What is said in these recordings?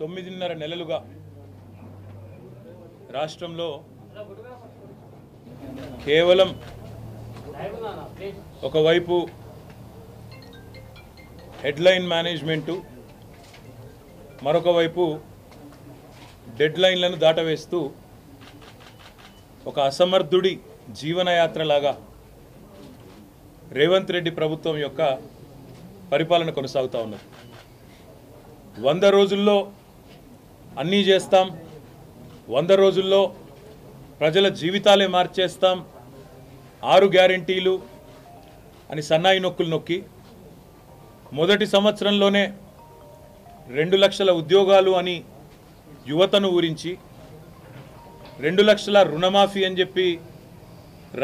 9.5 నెలలుగా రాష్ట్రంలో కేవలం ఒకవైపు హెడ్లైన్ మేనేజ్మెంటు, మరొక వైపు డెడ్లైన్లను దాటవేస్తూ ఒక అసమర్థుడి జీవనయాత్రలాగా రేవంత్ రెడ్డి ప్రభుత్వం యొక్క పరిపాలన కొనసాగుతూ ఉన్నది. 100 రోజుల్లో అన్నీ చేస్తాం, 100 రోజుల్లో ప్రజల జీవితాలే మార్చేస్తాం, 6 గ్యారెంటీలు అని సన్నాయి నొక్కులు నొక్కి మొదటి సంవత్సరంలోనే 2 లక్షల ఉద్యోగాలు అని యువతను ఊరించి 2 లక్షల రుణమాఫీ అని చెప్పి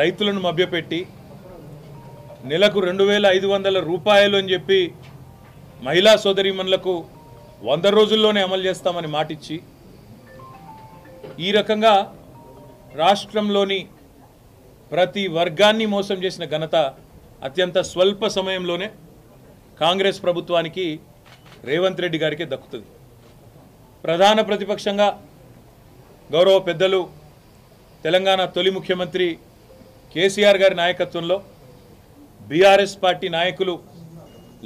రైతులను మభ్యపెట్టి నెలకు 2,500 రూపాయలు అని చెప్పి మహిళా సోదరీమణులకు 100 రోజుల్లోనే అమలు చేస్తామని మాటిచ్చి ఈ రకంగా రాష్ట్రంలోని ప్రతి వర్గాన్ని మోసం చేసిన ఘనత అత్యంత స్వల్ప సమయంలోనే కాంగ్రెస్ ప్రభుత్వానికి రేవంత్ రెడ్డి గారికి దక్కుతుంది. ప్రధాన ప్రతిపక్షంగా గౌరవ పెద్దలు తెలంగాణ తొలి ముఖ్యమంత్రి కేసీఆర్ గారి నాయకత్వంలో బీఆర్ఎస్ పార్టీ నాయకులు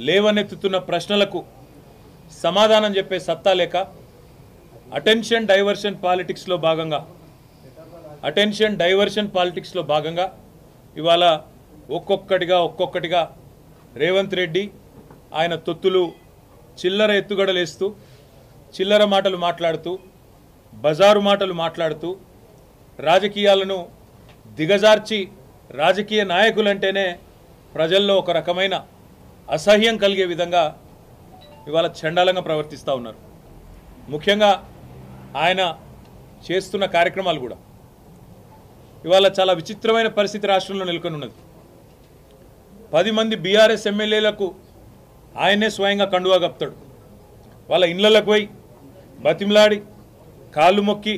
లేవనెత్తుతున్న ప్రశ్నలకు సమాధానం చెప్పే సత్తా లేక అటెన్షన్ డైవర్షన్ పాలిటిక్స్లో భాగంగా ఇవాళ ఒక్కొక్కటిగా రేవంత్ రెడ్డి ఆయన తొత్తులు చిల్లర ఎత్తుగడలేస్తూ చిల్లర మాటలు మాట్లాడుతూ బజారు మాటలు మాట్లాడుతూ రాజకీయాలను దిగజార్చి రాజకీయ నాయకులంటేనే ప్రజల్లో ఒక రకమైన అసహ్యం కలిగే విధంగా ఇవాళ చండాలంగా ప్రవర్తిస్తూ ఉన్నారు. ముఖ్యంగా ఆయన చేస్తున్న కార్యక్రమాలు కూడా ఇవాళ చాలా విచిత్రమైన పరిస్థితి రాష్ట్రంలో నెలకొని ఉన్నది. 10 మంది బీఆర్ఎస్ ఎమ్మెల్యేలకు ఆయనే స్వయంగా కండువా కప్తాడు. వాళ్ళ ఇళ్లకు పోయి బతిమలాడి కాళ్ళు మొక్కి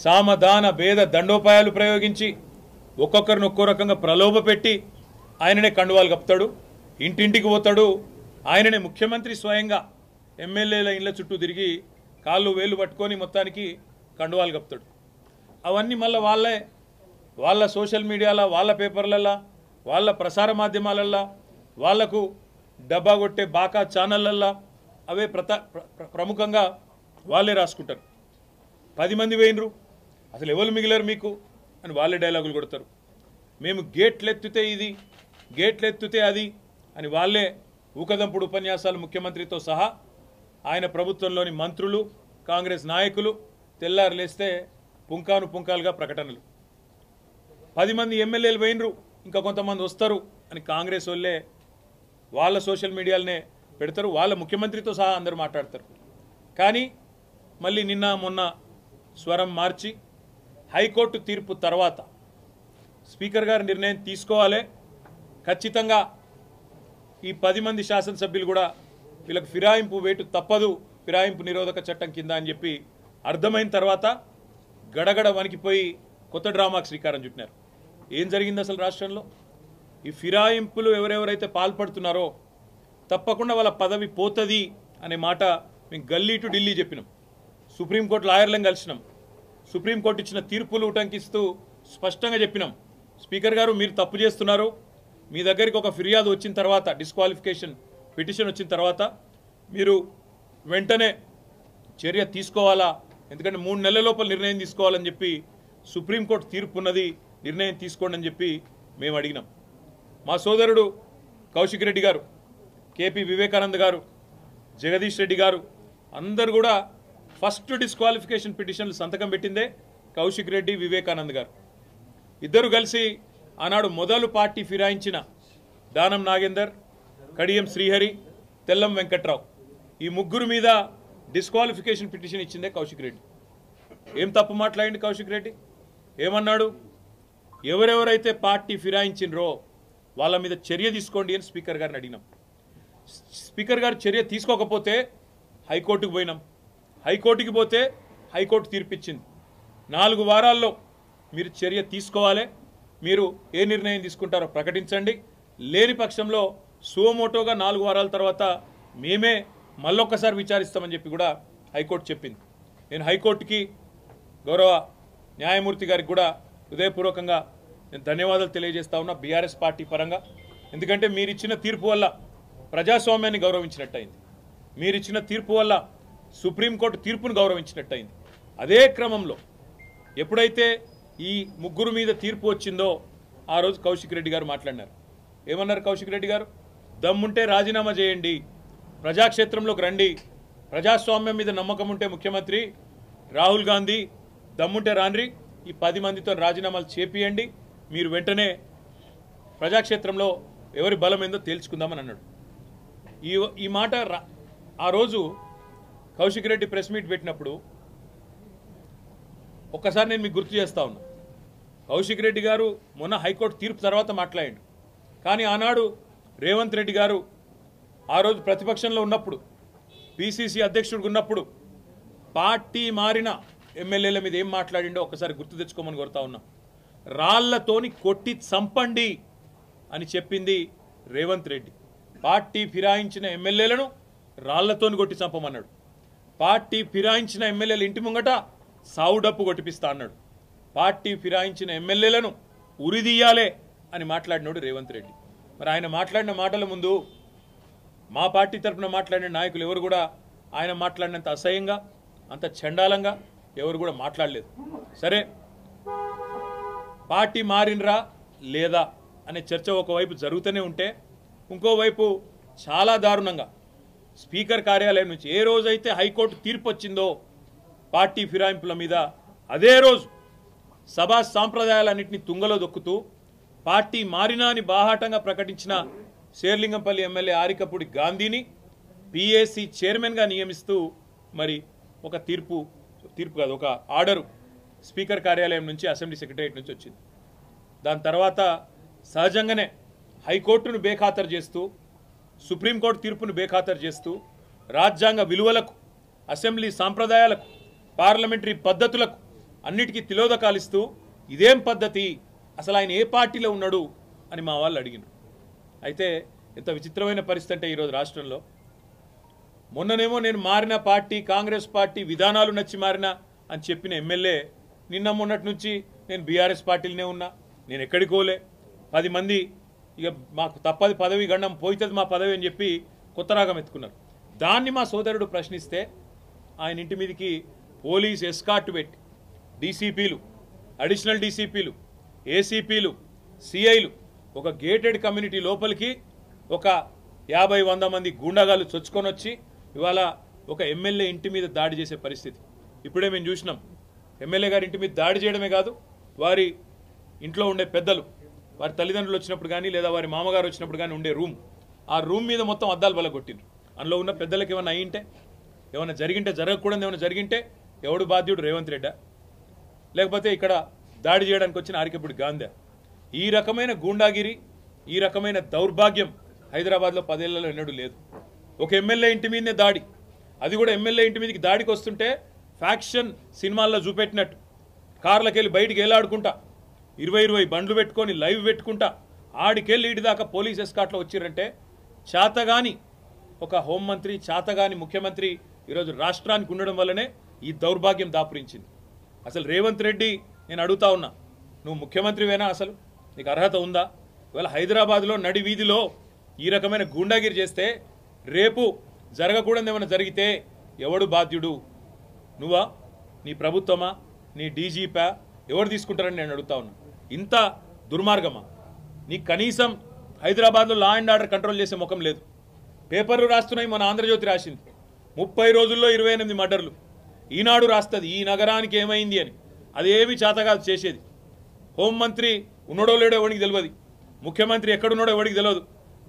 సామదాన భేద దండోపాయాలు ప్రయోగించి ఒక్కొక్కరిని ఒక్కో రకంగా ప్రలోభ పెట్టి ఆయననే కండువాలు కప్తాడు. ఇంటింటికి పోతాడు. ఆయననే ముఖ్యమంత్రి స్వయంగా ఎమ్మెల్యేల ఇళ్ల చుట్టూ తిరిగి కాళ్ళు వేలు పట్టుకొని మొత్తానికి కండువాలు కప్తాడు. అవన్నీ మళ్ళీ వాళ్ళ సోషల్ మీడియాలో, వాళ్ళ పేపర్లల్లో, వాళ్ళ ప్రసార మాధ్యమాలల్లో, వాళ్లకు డబ్బా కొట్టే బాకా ఛానళ్ళల్లో అవే ప్రముఖంగా వాళ్ళే రాసుకుంటారు. 10 మంది వేయినరు, అసలు ఎవరు మిగిలారు మీకు అని వాళ్ళే డైలాగులు కొడతారు. మేము గేట్లెత్తితే ఇది, గేట్లెత్తితే అది అని వాళ్ళే ఊకదంపుడు ఉపన్యాసాలు ముఖ్యమంత్రితో సహా ఆయన ప్రభుత్వంలోని మంత్రులు, కాంగ్రెస్ నాయకులు తెల్లారు లేస్తే పుంకాలుగా ప్రకటనలు. 10 మంది ఎమ్మెల్యేలు పోయినరు, ఇంకా కొంతమంది వస్తారు అని కాంగ్రెస్ వాళ్ళే వాళ్ళ సోషల్ మీడియాలనే పెడతారు. వాళ్ళ ముఖ్యమంత్రితో సహా అందరూ మాట్లాడతారు. కానీ మళ్ళీ నిన్న మొన్న స్వరం మార్చి హైకోర్టు తీర్పు తర్వాత స్పీకర్ గారు నిర్ణయం తీసుకోవాలి, ఖచ్చితంగా ఈ 10 మంది శాసనసభ్యులు కూడా వీళ్ళకి ఫిరాయింపు వేటు తప్పదు, ఫిరాయింపు నిరోధక చట్టం కింద అని చెప్పి అర్థమైన తర్వాత గడగడ వణికిపోయి కొత్త డ్రామాకు శ్రీకారం చుట్టినారు. ఏం జరిగింది అసలు రాష్ట్రంలో? ఈ ఫిరాయింపులు ఎవరెవరైతే పాల్పడుతున్నారో తప్పకుండా వాళ్ళ పదవి పోతుంది అనే మాట మేము గల్లీ టు ఢిల్లీ చెప్పినాం. సుప్రీంకోర్టు లాయర్లను కలిసినాం. సుప్రీంకోర్టు ఇచ్చిన తీర్పులు ఉటంకిస్తూ స్పష్టంగా చెప్పినాం, స్పీకర్ గారు మీరు తప్పు చేస్తున్నారు, మీ దగ్గరికి ఒక ఫిర్యాదు వచ్చిన తర్వాత, డిస్క్వాలిఫికేషన్ పిటిషన్ వచ్చిన తర్వాత మీరు వెంటనే చర్య తీసుకోవాలా, ఎందుకంటే 3 నెలల లోపల నిర్ణయం తీసుకోవాలని చెప్పి సుప్రీంకోర్టు తీర్పు ఉన్నది, నిర్ణయం తీసుకోండి అని చెప్పి మేము అడిగినాం. మా సోదరుడు కౌశిక్ రెడ్డి గారు, కేపీ వివేకానంద్ గారు, జగదీష్ రెడ్డి గారు అందరు కూడా ఫస్ట్ డిస్క్వాలిఫికేషన్ పిటిషన్లు సంతకం పెట్టిందే కౌశిక్ రెడ్డి, వివేకానంద్ గారు. ఇద్దరు కలిసి ఆనాడు మొదలు పార్టీ ఫిరాయించిన దానం నాగేందర్, కడియం శ్రీహరి, తెల్లం వెంకట్రావు ఈ ముగ్గురు మీద డిస్క్వాలిఫికేషన్ పిటిషన్ ఇచ్చిందే కౌశిక్ రెడ్డి. ఏం తప్పు మాట్లాడింది కౌశిక్ రెడ్డి? ఏమన్నాడు? ఎవరెవరైతే పార్టీ ఫిరాయించినరో వాళ్ళ మీద చర్య తీసుకోండి అని స్పీకర్ గారిని అడిగినాం. స్పీకర్ గారు చర్య తీసుకోకపోతే హైకోర్టుకు పోయినాం. హైకోర్టుకి పోతే హైకోర్టు తీర్పిచ్చింది, 4 వారాల్లో మీరు చర్య తీసుకోవాలి, మీరు ఏ నిర్ణయం తీసుకుంటారో ప్రకటించండి, లేని పక్షంలో సుమోటోగా 4 వారాల తర్వాత మేమే మళ్ళొక్కసారి విచారిస్తామని చెప్పి కూడా హైకోర్టు చెప్పింది. నేను హైకోర్టుకి గౌరవ న్యాయమూర్తి గారికి కూడా హృదయపూర్వకంగా నేను ధన్యవాదాలు తెలియజేస్తా ఉన్నా బీఆర్ఎస్ పార్టీ పరంగా. ఎందుకంటే మీరిచ్చిన తీర్పు వల్ల ప్రజాస్వామ్యాన్ని గౌరవించినట్టయింది, మీరిచ్చిన తీర్పు వల్ల సుప్రీంకోర్టు తీర్పును గౌరవించినట్టయింది. అదే క్రమంలో ఎప్పుడైతే ఈ ముగ్గురు మీద తీర్పు వచ్చిందో ఆ రోజు కౌశిక్ రెడ్డి గారు మాట్లాడినారు. ఏమన్నారు కౌశిక్ రెడ్డి గారు? దమ్ముంటే రాజీనామా చేయండి, ప్రజాక్షేత్రంలోకి రండి, ప్రజాస్వామ్యం మీద నమ్మకం ఉంటే ముఖ్యమంత్రి రాహుల్ గాంధీ దమ్ముంటే రాన్రి, ఈ 10 మందితో రాజీనామాలు చేపియండి, మీరు వెంటనే ప్రజాక్షేత్రంలో ఎవరి బలం ఏందో తేల్చుకుందామని అన్నాడు. ఈ మాట ఆ రోజు కౌశిక్ రెడ్డి ప్రెస్ మీట్ పెట్టినప్పుడు ఒక్కసారి నేను మీకు గుర్తు చేస్తా ఉన్నా. కౌశిక్ రెడ్డి గారు మొన్న హైకోర్టు తీర్పు తర్వాత మాట్లాడాడు. కానీ ఆనాడు రేవంత్ రెడ్డి గారు ఆ రోజు ప్రతిపక్షంలో ఉన్నప్పుడు, పిసిసి అధ్యక్షుడిగా ఉన్నప్పుడు పార్టీ మారిన ఎమ్మెల్యేల మీద ఏం మాట్లాడిండో ఒకసారి గుర్తు తెచ్చుకోమని కోరుతా ఉన్నా. రాళ్లతోని కొట్టి చంపండి అని చెప్పింది రేవంత్ రెడ్డి. పార్టీ ఫిరాయించిన ఎమ్మెల్యేలను రాళ్లతోని కొట్టి చంపమన్నాడు. పార్టీ ఫిరాయించిన ఎమ్మెల్యేల ఇంటి ముంగట సావుడప్పు కొట్టిపిస్తా అన్నాడు. పార్టీ ఫిరాయించిన ఎమ్మెల్యేలను ఉరిదీయాలే అని మాట్లాడినాడు రేవంత్ రెడ్డి. మరి ఆయన మాట్లాడిన మాటల ముందు మా పార్టీ తరఫున మాట్లాడిన నాయకులు ఎవరు కూడా ఆయన మాట్లాడినంత అసహ్యంగా, అంత చండాలంగా ఎవరు కూడా మాట్లాడలేదు. సరే, పార్టీ మారినరా లేదా అనే చర్చ ఒకవైపు జరుగుతూనే ఉంటే, ఇంకోవైపు చాలా దారుణంగా స్పీకర్ కార్యాలయం నుంచి ఏ రోజైతే హైకోర్టు తీర్పు వచ్చిందో పార్టీ ఫిరాయింపుల మీద, అదే రోజు సభా సాంప్రదాయాలన్నింటినీ తుంగలో దొక్కుతూ పార్టీ మారినా అని బాహాటంగా ప్రకటించిన శేర్లింగంపల్లి ఎమ్మెల్యే ఆరికపూడి గాంధీని పిఏసి చైర్మన్గా నియమిస్తూ మరి ఒక తీర్పు కాదు, ఒక ఆర్డరు స్పీకర్ కార్యాలయం నుంచి, అసెంబ్లీ సెక్రటరియట్ నుంచి వచ్చింది. దాని తర్వాత సహజంగానే హైకోర్టును బేఖాతరు చేస్తూ, సుప్రీంకోర్టు తీర్పును బేఖాతరు చేస్తూ, రాజ్యాంగ విలువలకు, అసెంబ్లీ సాంప్రదాయాలకు, పార్లమెంటరీ పద్ధతులకు అన్నిటికీ తిలోదకాలిస్తూ ఇదేం పద్ధతి, అసలు ఆయన ఏ పార్టీలో ఉన్నాడు అని మా వాళ్ళు అడిగినారు. అయితే ఎంత విచిత్రమైన పరిస్థితి అంటే ఈరోజు రాష్ట్రంలో, మొన్ననేమో నేను మారిన పార్టీ కాంగ్రెస్ పార్టీ విధానాలు నచ్చి మారినా అని చెప్పిన ఎమ్మెల్యే నిన్న మొన్నటి నుంచి నేను బీఆర్ఎస్ పార్టీలోనే ఉన్నా, నేను ఎక్కడికి పోలే, 10 మంది ఇక మాకు తప్పది పదవి గండం పోయితుంది మా పదవి అని చెప్పి కొత్త రాగం ఎత్తుకున్నారు. దాన్ని మా సోదరుడు ప్రశ్నిస్తే ఆయన ఇంటి మీదకి పోలీస్ ఎస్కార్ట్ పెట్టి డీసీపీలు, అడిషనల్ డీసీపీలు, ఏసీపీలు, సిఐలు ఒక గేటెడ్ కమ్యూనిటీ లోపలికి ఒక 50-100 మంది గూండాగాళ్ళు చొచ్చుకొని వచ్చి ఇవాళ ఒక ఎమ్మెల్యే ఇంటి మీద దాడి చేసే పరిస్థితి ఇప్పుడే మేము చూసినాం. ఎమ్మెల్యే గారి ఇంటి మీద దాడి చేయడమే కాదు, వారి ఇంట్లో ఉండే పెద్దలు, వారి తల్లిదండ్రులు వచ్చినప్పుడు కానీ లేదా వారి మామగారు వచ్చినప్పుడు కానీ ఉండే ఆ రూమ్ మీద మొత్తం అద్దాలు బలగొట్టిండ్రు. అందులో ఉన్న పెద్దలకు ఏమైనా అయ్యింటే, ఏమైనా జరిగింటే, జరగకూడదు ఏమైనా జరిగింటే ఎవడు బాధ్యుడు? రేవంత్ రెడ్డా, లేకపోతే ఇక్కడ దాడి చేయడానికి వచ్చిన ఆరికపూడి గాంధీ? ఈ రకమైన గూండాగిరి, ఈ రకమైన దౌర్భాగ్యం హైదరాబాద్లో 10 ఏళ్లలో ఎన్నడూ లేదు. ఒక ఎమ్మెల్యే ఇంటి మీదనే దాడి, అది కూడా ఎమ్మెల్యే ఇంటి మీదకి దాడికి వస్తుంటే ఫ్యాక్షన్ సినిమాల్లో చూపెట్టినట్టు కార్లకి వెళ్ళి బయటికి వెళ్ళాడుకుంటా 20 బండ్లు పెట్టుకొని లైవ్ పెట్టుకుంటా ఆడికెళ్ళి ఈడి దాకా పోలీస్ ఎస్కాట్లో వచ్చిరంటే చాతగాని ఒక హోంమంత్రి, చాతగాని ముఖ్యమంత్రి ఈరోజు రాష్ట్రానికి ఉండడం వల్లనే ఈ దౌర్భాగ్యం దాపురించింది. అసలు రేవంత్ రెడ్డి, నేను అడుగుతా ఉన్నా, నువ్వు ముఖ్యమంత్రివేనా? అసలు నీకు అర్హత ఉందా? ఇవాళ హైదరాబాద్లో నడి వీధిలో ఈ రకమైన గూండాగిరి చేస్తే రేపు జరగకూడదు ఏమైనా జరిగితే ఎవడు బాధ్యుడు? నువ్వా, నీ ప్రభుత్వమా, నీ డీజీపా, ఎవరు తీసుకుంటారని నేను అడుగుతా ఉన్నా. ఇంత దుర్మార్గమా? నీకు కనీసం హైదరాబాద్లో లా అండ్ ఆర్డర్ కంట్రోల్ చేసే ముఖం లేదు. పేపర్లు రాస్తున్నాయి, మన ఆంధ్రజ్యోతి రాసింది 30 రోజుల్లో 28 మర్డర్లు. ఈనాడు రాస్తుంది ఈ నగరానికి ఏమైంది అని. అదేమి చేతగాదు చేసేది. హోంమంత్రి ఉన్నాడో లేడో ఎవరికి తెలియదు, ముఖ్యమంత్రి ఎక్కడున్నాడో ఎవరికి తెలియదు.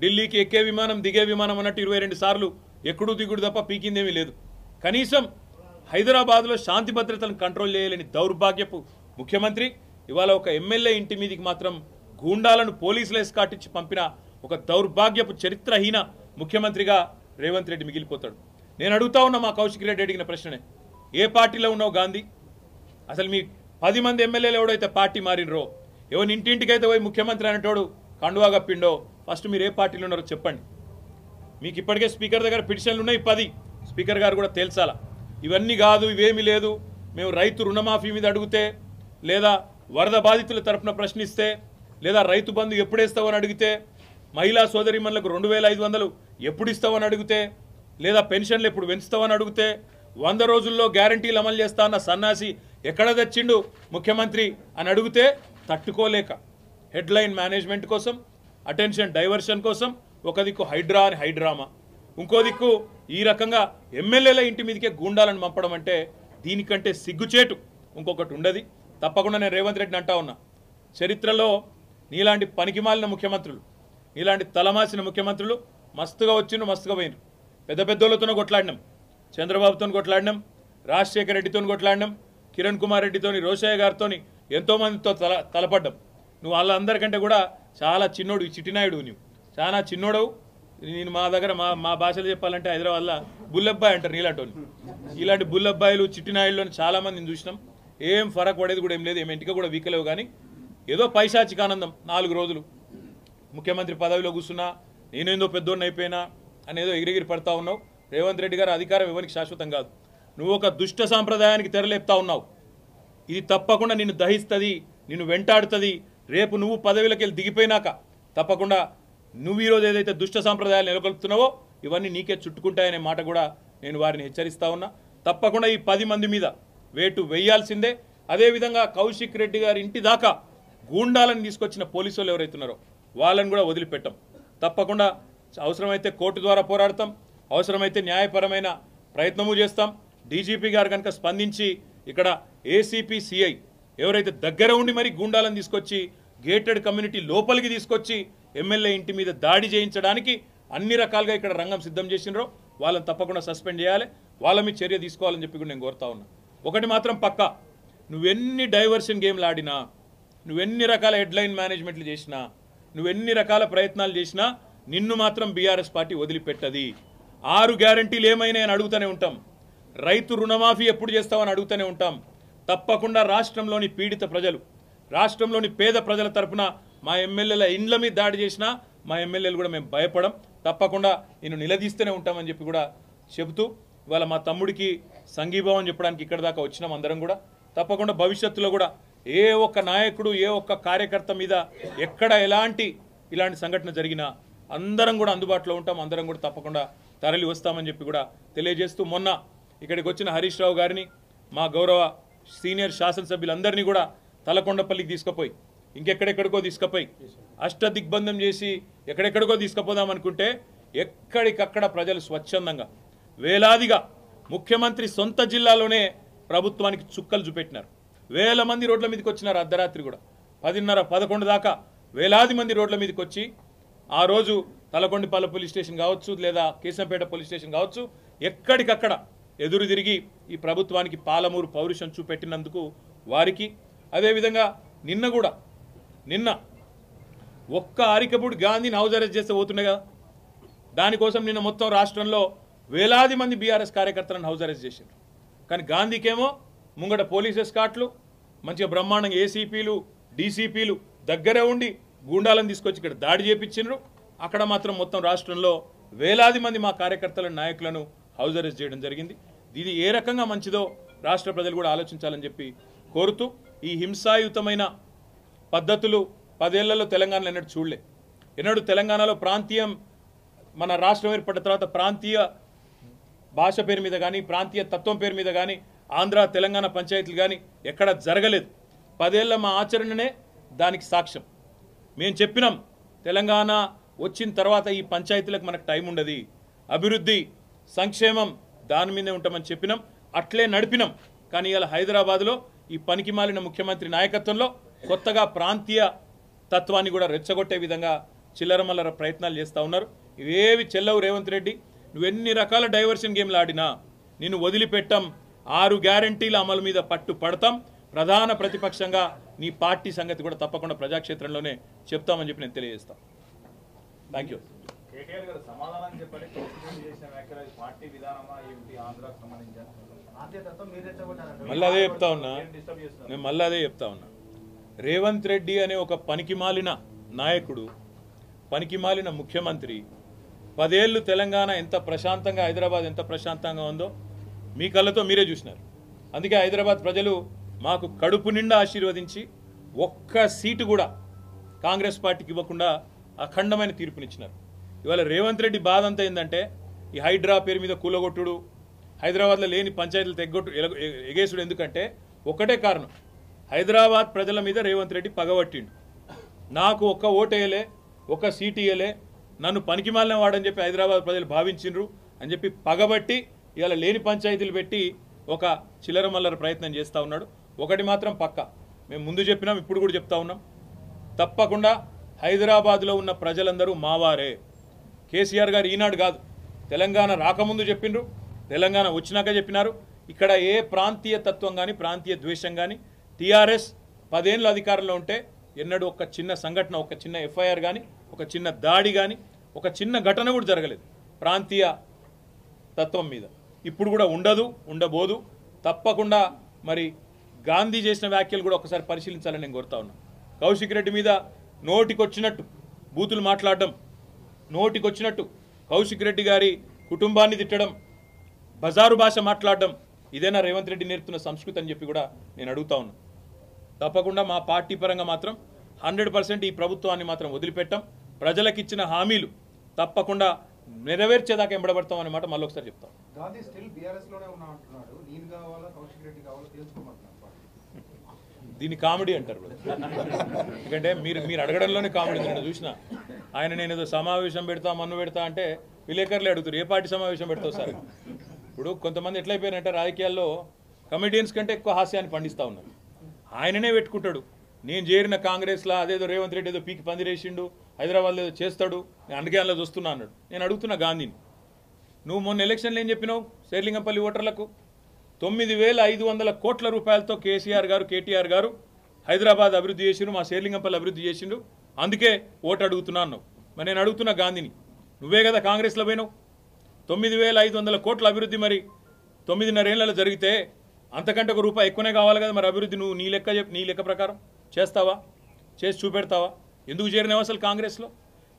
ఢిల్లీకి ఎక్కే విమానం దిగే విమానం అన్నట్టు 22 సార్లు ఎక్కడూ దిగుడు తప్ప పీకిందేమీ లేదు. కనీసం హైదరాబాద్లో శాంతి భద్రతలను కంట్రోల్ చేయలేని దౌర్భాగ్యపు ముఖ్యమంత్రి ఇవాళ ఒక ఎమ్మెల్యే ఇంటి మీదకి మాత్రం గూండాలను పోలీసులు ఎస్కాటించి పంపిన ఒక దౌర్భాగ్యపు చరిత్రహీన ముఖ్యమంత్రిగా రేవంత్ రెడ్డి మిగిలిపోతాడు. నేను అడుగుతా ఉన్నా మా కౌశిక్ రెడ్డి అడిగిన ప్రశ్ననే, ఏ పార్టీలో ఉన్నావు గాంధీ? అసలు మీ 10 మంది ఎమ్మెల్యేలు ఎవడైతే పార్టీ మారినరో, ఎవరి ఇంటింటికైతే పోయి ముఖ్యమంత్రి అనేటోడు కండువా కప్పిండో, ఫస్ట్ మీరు ఏ పార్టీలో ఉన్నారో చెప్పండి. మీకు ఇప్పటికే స్పీకర్ దగ్గర పిటిషన్లు ఉన్నాయి 10, స్పీకర్ గారు కూడా తేల్చాలా. ఇవన్నీ కాదు, ఇవేమీ లేదు, మేము రైతు రుణమాఫీ మీద అడిగితే, లేదా వరద బాధితుల తరఫున ప్రశ్నిస్తే, లేదా రైతు బంధు ఎప్పుడేస్తావని అడిగితే, మహిళా సోదరిమణులకు 2500 ఎప్పుడు ఇస్తావని అడిగితే, లేదా పెన్షన్లు ఎప్పుడు పెంచుతావని అడిగితే, 100 రోజుల్లో గ్యారంటీలు అమలు చేస్తా అన్న సన్నాసి ఎక్కడ తెచ్చిండు ముఖ్యమంత్రి అని అడిగితే తట్టుకోలేక హెడ్లైన్ మేనేజ్మెంట్ కోసం, అటెన్షన్ డైవర్షన్ కోసం ఒక దిక్కు హైడ్రా అని హైడ్రామా, ఇంకో దిక్కు ఈ రకంగా ఎమ్మెల్యేల ఇంటి మీదకే గూండాలను పంపడం అంటే దీనికంటే సిగ్గుచేటు ఇంకొకటి ఉండదు. తప్పకుండా నేను రేవంత్ రెడ్డిని అంటా ఉన్నా, చరిత్రలో నీలాంటి పనికిమాలిన ముఖ్యమంత్రులు, నీలాంటి తలమాసిన ముఖ్యమంత్రులు మస్తుగా వచ్చిండ్రు, మస్తుగా పోయినరు. పెద్ద పెద్దోళ్ళతోనే కొట్లాడినాం, చంద్రబాబుతో కొట్లాడినాం, రాజశేఖర రెడ్డితో కొట్లాడినాం, కిరణ్ కుమార్ రెడ్డితోని, రోషయ్య గారితో ఎంతోమందితో తలపడ్డాం. నువ్వు వాళ్ళందరికంటే కూడా చాలా చిన్నోడు, చిట్టినాయుడు, నువ్వు చాలా చిన్నోడవు. నేను మా దగ్గర మా భాషలో చెప్పాలంటే హైదరాబాద్లో బుల్లబ్బాయి అంటారు నీలాంటి. ఇలాంటి బుల్లబ్బాయిలు చిట్టినాయుడులో చాలా మందిని చూసినాం. ఏం ఫరక్ పడేది కూడా ఏం లేదు, ఏం ఇంటికి కూడా వీకలేవు. కానీ ఏదో పైశాచిక ఆనందం, 4 రోజులు ముఖ్యమంత్రి పదవిలో కూర్చున్నా, నేనేందో పెద్దోడిని అయిపోయినా అనేదో ఎగిరిగిరి పడతా ఉన్నావు. రేవంత్ రెడ్డి గారు అధికారం ఎవరికి శాశ్వతం కాదు. నువ్వు ఒక దుష్ట సాంప్రదాయానికి తెరలేపుతా ఉన్నావు. ఇది తప్పకుండా నిన్ను దహిస్తుంది, నిన్ను వెంటాడుతుంది. రేపు నువ్వు పదవిలోకి వెళ్ళి దిగిపోయినాక తప్పకుండా నువ్వు ఈరోజు ఏదైతే దుష్ట సాంప్రదాయాలు నెలకొల్పుతున్నావో ఇవన్నీ నీకే చుట్టుకుంటాయనే మాట కూడా నేను వారిని హెచ్చరిస్తా ఉన్నా. తప్పకుండా ఈ 10 మంది మీద వేటు వేయాల్సిందే. అదేవిధంగా కౌశిక్ రెడ్డి గారి ఇంటి దాకా గూండాలను తీసుకొచ్చిన పోలీసు వాళ్ళు ఎవరైతున్నారో వాళ్ళని కూడా వదిలిపెట్టాం. తప్పకుండా అవసరమైతే కోర్టు ద్వారా పోరాడతాం, అవసరమైతే న్యాయపరమైన ప్రయత్నము చేస్తాం. డీజీపీ గారు కనుక స్పందించి ఇక్కడ ఏసీపీ సిఐ ఎవరైతే దగ్గర ఉండి మరి గూండాలను తీసుకొచ్చి గేటెడ్ కమ్యూనిటీ లోపలికి తీసుకొచ్చి ఎమ్మెల్యే ఇంటి మీద దాడి చేయించడానికి అన్ని రకాలుగా ఇక్కడ రంగం సిద్ధం చేసినారో వాళ్ళని తప్పకుండా సస్పెండ్ చేయాలి, వాళ్ళ మీద చర్య తీసుకోవాలని చెప్పి కూడా నేను కోరుతా ఉన్నా. ఒకటి మాత్రం పక్కా, నువ్వెన్ని డైవర్షన్ గేమ్లు ఆడినా, నువ్వెన్ని రకాల హెడ్లైన్ మేనేజ్మెంట్లు చేసినా, నువ్వెన్ని రకాల ప్రయత్నాలు చేసినా నిన్ను మాత్రం బీఆర్ఎస్ పార్టీ వదిలిపెట్టది. 6 గ్యారంటీలు ఏమైనా అని అడుగుతూనే ఉంటాం, రైతు రుణమాఫీ ఎప్పుడు చేస్తామని అడుగుతూనే ఉంటాం. తప్పకుండా రాష్ట్రంలోని పీడిత ప్రజలు, రాష్ట్రంలోని పేద ప్రజల తరఫున మా ఎమ్మెల్యేల ఇండ్ల మీద దాడి చేసినా మా ఎమ్మెల్యేలు కూడా మేము భయపడం, తప్పకుండా నేను నిలదీస్తూనే ఉంటామని చెప్పి కూడా చెబుతూ ఇవాళ మా తమ్ముడికి సంఘీభావం చెప్పడానికి ఇక్కడ దాకా వచ్చినాం అందరం కూడా. తప్పకుండా భవిష్యత్తులో కూడా ఏ ఒక్క నాయకుడు, ఏ ఒక్క కార్యకర్త మీద ఎక్కడ ఇలాంటి సంఘటన జరిగినా అందరం కూడా అందుబాటులో ఉంటాం, అందరం కూడా తప్పకుండా తరలి వస్తామని చెప్పి కూడా తెలియజేస్తూ, మొన్న ఇక్కడికి వచ్చిన హరీష్ రావు గారిని, మా గౌరవ సీనియర్ శాసనసభ్యులందరినీ కూడా తలకొండపల్లికి తీసుకుపోయి, ఇంకెక్కడెక్కడికో తీసుకుపోయి అష్టదిగ్బంధం చేసి ఎక్కడెక్కడికో తీసుకుపోదాం అనుకుంటే ఎక్కడికక్కడ ప్రజలు స్వచ్ఛందంగా వేలాదిగా ముఖ్యమంత్రి సొంత జిల్లాలోనే ప్రభుత్వానికి చుక్కలు చూపెట్టినారు. వేల మంది రోడ్ల మీదకి వచ్చినారు. అర్ధరాత్రి కూడా 10:30, 11 దాకా వేలాది మంది రోడ్ల మీదకి వచ్చి ఆ రోజు తలకొండపల్లి పోలీస్ స్టేషన్ కావచ్చు, లేదా కేశంపేట పోలీస్ స్టేషన్ కావచ్చు, ఎక్కడికక్కడ ఎదురు తిరిగి ఈ ప్రభుత్వానికి పాలమూరు పౌరుషం చూపెట్టినందుకు వారికి, అదేవిధంగా నిన్న ఒక్క అరికపూడి గాంధీని హౌస్ అరెస్ట్ చేస్తే పోతున్నాయి కదా, దానికోసం నిన్న మొత్తం రాష్ట్రంలో వేలాది మంది బీఆర్ఎస్ కార్యకర్తలను హౌస్ అరెస్ట్ చేశారు. కానీ గాంధీకేమో ముంగట పోలీస్ ఎస్కాట్లు, మంచిగా బ్రహ్మాండంగా ఏసీపీలు, డీసీపీలు దగ్గర ఉండి గూండాలను తీసుకొచ్చి ఇక్కడ దాడి చేపించిండ్రు. అక్కడ మాత్రం మొత్తం రాష్ట్రంలో వేలాది మంది మా కార్యకర్తలను, నాయకులను హౌస్ అరెస్ట్ చేయడం జరిగింది. ఇది ఏ రకంగా మంచిదో రాష్ట్ర ప్రజలు కూడా ఆలోచించాలని చెప్పి కోరుతూ, ఈ హింసాయుతమైన పద్ధతులు 10 ఏళ్లలో తెలంగాణలో ఎన్నడూ తెలంగాణలో ప్రాంతీయం, మన రాష్ట్రం ఏర్పడిన తర్వాత ప్రాంతీయ భాష పేరు మీద కానీ, ప్రాంతీయ తత్వం పేరు మీద కానీ ఆంధ్ర తెలంగాణ పంచాయతీలు కానీ ఎక్కడ జరగలేదు. 10 ఏళ్ల మా ఆచరణనే దానికి సాక్ష్యం. మేము చెప్పినాం, తెలంగాణ వచ్చిన తర్వాత ఈ పంచాయతీలకు మనకు టైం ఉండదు, అభివృద్ధి సంక్షేమం దాని మీదే ఉంటామని చెప్పినాం, అట్లే నడిపినాం. కానీ ఇలా హైదరాబాద్లో ఈ పనికిమాలిన ముఖ్యమంత్రి నాయకత్వంలో కొత్తగా ప్రాంతీయ తత్వాన్ని కూడా రెచ్చగొట్టే విధంగా చిల్లరమల్లర ప్రయత్నాలు చేస్తూ ఉన్నారు. ఇవేవి చెల్లవు రేవంత్ రెడ్డి. నువ్వెన్ని రకాల డైవర్షన్ గేమ్లు ఆడినా నిన్ను వదిలిపెట్టాం. 6 గ్యారంటీల అమలు మీద పట్టు పడతాం. ప్రధాన ప్రతిపక్షంగా నీ పార్టీ సంగతి కూడా తప్పకుండా ప్రజాక్షేత్రంలోనే చెప్తామని చెప్పి నేను తెలియజేస్తాను. Thank you. మళ్ళీ అదే చెప్తా ఉన్నా, రేవంత్ రెడ్డి అనే ఒక పనికిమాలిన నాయకుడు, పనికిమాలిన ముఖ్యమంత్రి 10 ఏళ్ళు తెలంగాణ ఎంత ప్రశాంతంగా, హైదరాబాద్ ఎంత ప్రశాంతంగా ఉందో మీ కళ్ళతో మీరే చూసినారు. అందుకే హైదరాబాద్ ప్రజలు మాకు కడుపు నిండా ఆశీర్వదించి ఒక్క సీటు కూడా కాంగ్రెస్ పార్టీకి ఇవ్వకుండా అఖండమైన తీర్పునిచ్చినారు. ఇవాళ రేవంత్ రెడ్డి బాధ అంతా ఏంటంటే ఈ హైడ్రా పేరు మీద కూలగొట్టుడు, హైదరాబాద్లో లేని పంచాయతీలు ఎగేసుడు. ఎందుకంటే ఒకటే కారణం, హైదరాబాద్ ప్రజల మీద రేవంత్ రెడ్డి పగబట్టిండు. నాకు ఒక్క ఓటేయలే, ఒక్క సీటు ఇయ్యలే, నన్ను పనికిమాలిన వాడని చెప్పి హైదరాబాద్ ప్రజలు భావించిండ్రు అని చెప్పి పగబట్టి ఇవాళ లేని పంచాయతీలు పెట్టి ఒక చిల్లర మల్లర ప్రయత్నం చేస్తూ ఉన్నాడు. ఒకటి మాత్రం పక్క, మేము ముందు చెప్పినాం, ఇప్పుడు కూడా చెప్తా ఉన్నాం, తప్పకుండా హైదరాబాద్లో ఉన్న ప్రజలందరూ మావారే. కేసీఆర్ గారు ఈనాడు కాదు, తెలంగాణ రాకముందు చెప్పిండ్రు, తెలంగాణ వచ్చినాక చెప్పినారు. ఇక్కడ ఏ ప్రాంతీయ తత్వం కానీ ప్రాంతీయ ద్వేషం కానీ టీఆర్ఎస్ 10 ఏళ్ళు అధికారంలో ఉంటే ఎన్నడూ ఒక చిన్న సంఘటన, ఒక చిన్న ఎఫ్ఐఆర్ కానీ, ఒక చిన్న దాడి కానీ, ఒక చిన్న ఘటన కూడా జరగలేదు ప్రాంతీయ తత్వం మీద. ఇప్పుడు కూడా ఉండదు, ఉండబోదు. తప్పకుండా మరి గాంధీ చేసిన వ్యాఖ్యలు కూడా ఒకసారి పరిశీలించాలని నేను కోరుతా ఉన్నా. కౌశిక్ రెడ్డి మీద నోటికొచ్చినట్టు బూతులు మాట్లాడడం, నోటికొచ్చినట్టు కౌశిక్ రెడ్డి గారి కుటుంబాన్ని తిట్టడం, బజారు భాష మాట్లాడడం, ఇదేనా రేవంత్ రెడ్డి నేర్పుతున్న సంస్కృతి అని చెప్పి కూడా నేను అడుగుతా ఉన్నా. తప్పకుండా మా పార్టీ పరంగా మాత్రం 100% ఈ ప్రభుత్వాన్ని మాత్రం వదిలిపెట్టాం. ప్రజలకు ఇచ్చిన హామీలు తప్పకుండా నెరవేర్చేదాకా ఎంబడబడతాం అనే మాట మళ్ళీ ఒకసారి చెప్తాం. గాంధీ స్టిల్ బీఆర్ఎస్ లోనే ఉన్నా అంటున్నాడు. నేను కావాలా కౌశిక్ రెడ్డి కావాలా తెలుసుకోమంటున్నాను. దీన్ని కామెడీ అంటారు. ఎందుకంటే మీరు అడగడంలోనే కామెడీ. నేను చూసిన ఆయన నేను ఏదో సమావేశం పెడతా, మన్ను పెడతా అంటే విలేకరులే అడుగుతారు, ఏ పార్టీ సమావేశం పెడతావు సార్. ఇప్పుడు కొంతమంది ఎట్లయిపోయారంటే రాజకీయాల్లో కమెడియన్స్ కంటే ఎక్కువ హాస్యాన్ని పండిస్తూ ఉన్నారు. ఆయననే పెట్టుకుంటాడు, నేను చేరిన కాంగ్రెస్లో అదేదో రేవంత్ రెడ్డి ఏదో పీకి పందిరేసిండు, హైదరాబాద్లో ఏదో చేస్తాడు, నేను అందుకే అందులో చూస్తున్నా అన్నాడు. నేను అడుగుతున్నా గాంధీని, నువ్వు మొన్న ఎలక్షన్లో ఏం చెప్పినావు శేర్లింగంపల్లి ఓటర్లకు? 9,500 కోట్ల రూపాయలతో కేసీఆర్ గారు, కేటీఆర్ గారు హైదరాబాద్ అభివృద్ధి చేసిండు, మా శేర్లింగంపల్లి అభివృద్ధి చేసిండు, అందుకే ఓటు అడుగుతున్నా అన్నావు. మరి నేను అడుగుతున్నా గాంధీని, నువ్వే కదా కాంగ్రెస్లో పోయినావు, 9,500 కోట్ల అభివృద్ధి మరి 9.5 ఏళ్లలో జరిగితే అంతకంటే ఒక రూపాయి ఎక్కువనే కావాలి కదా. మరి అభివృద్ధి నువ్వు నీ లెక్క ప్రకారం చేస్తావా? చేసి చూపెడతావా? ఎందుకు చేరినావు అసలు కాంగ్రెస్లో?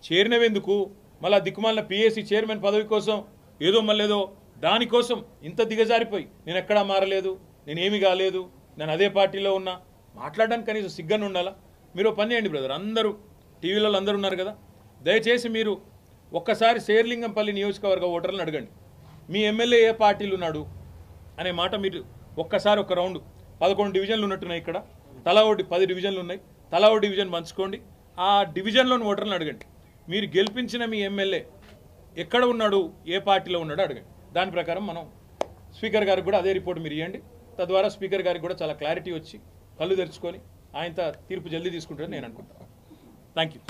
చేరినవెందుకు? మళ్ళీ దిక్కుమాలిన పిఎస్సి చైర్మన్ పదవి కోసం ఏదో మళ్ళేదో దానికోసం ఇంత దిగజారిపోయి నేను ఎక్కడా మారలేదు, నేనేమి కాలేదు, నేను అదే పార్టీలో ఉన్నా మాట్లాడడానికి కనీసం సిగ్గని ఉండాలా? మీరు పని చేయండి బ్రదర్, అందరూ టీవీలలో అందరూ ఉన్నారు కదా, దయచేసి మీరు ఒక్కసారి శేర్లింగంపల్లి నియోజకవర్గ ఓటర్లను అడగండి, మీ ఎమ్మెల్యే ఏ పార్టీలు ఉన్నాడు అనే మాట మీరు ఒక్కసారి ఒక రౌండ్. 11 డివిజన్లు ఉన్నట్టున్నాయి ఇక్కడ, తలా ఒకటి 10 డివిజన్లు ఉన్నాయి, తలా ఒక డివిజన్ పంచుకోండి, ఆ డివిజన్లోని ఓటర్లను అడగండి, మీరు గెలిపించిన మీ ఎమ్మెల్యే ఎక్కడ ఉన్నాడు, ఏ పార్టీలో ఉన్నాడో అడగండి. దాని ప్రకారం మనం స్పీకర్ గారికి కూడా అదే రిపోర్ట్ మీరు ఇవ్వండి. తద్వారా స్పీకర్ గారికి కూడా చాలా క్లారిటీ వచ్చి కళ్ళు తెరుచుకొని ఆయన తీర్పు జల్దీ తీసుకుంటారని నేను అనుకుంటాను. Thank you.